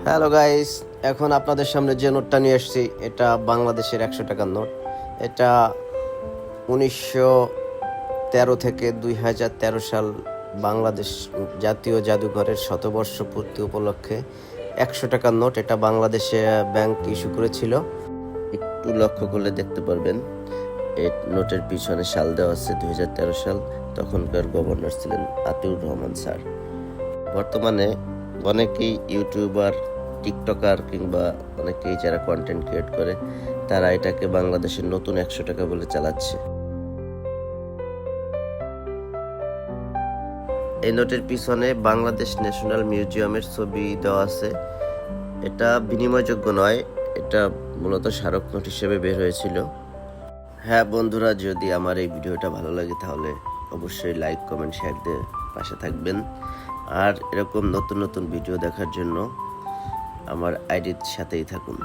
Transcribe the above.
Hello guys, এখন আপনাদের সামনে যে নোটটা নিয়ে এসেছি এটা বাংলাদেশের 100 টাকার নোট। এটা 1913 থেকে 2013 সাল বাংলাদেশ জাতীয় জাদুঘরের শতবর্ষ পূর্তি উপলক্ষে 100 টাকার নোট। এটা বাংলাদেশে ব্যাংক ইস্যু করেছিল। একটু লক্ষ্য করলে দেখতে পারবেন এই নোটের পিছনে সাল দেওয়া আছে 2013 সাল। তখনকার গভর্নর ছিলেন আতিউর রহমান স্যার। বর্তমানে অনেকেই ইউটিউবার, টিকটকার কিংবা অনেকেই যারা কন্টেন্ট ক্রিয়েট করে তারা এটাকে বাংলাদেশের নতুন 100 টাকা বলে চালাচ্ছে। এই নোটের পিছনে বাংলাদেশ ন্যাশনাল মিউজিয়ামের ছবি দেওয়া আছে। এটা বিনিময়যোগ্য নয়, এটা মূলত স্মারক নোট হিসেবে বের হয়েছিল। হ্যাঁ বন্ধুরা, যদি আমার এই ভিডিওটা ভালো লাগে তাহলে অবশ্যই লাইক, কমেন্ট, শেয়ার দিয়ে পাশে থাকবেন। আর এরকম নতুন নতুন ভিডিও দেখার জন্য আমার আইডির সাথেই থাকুন।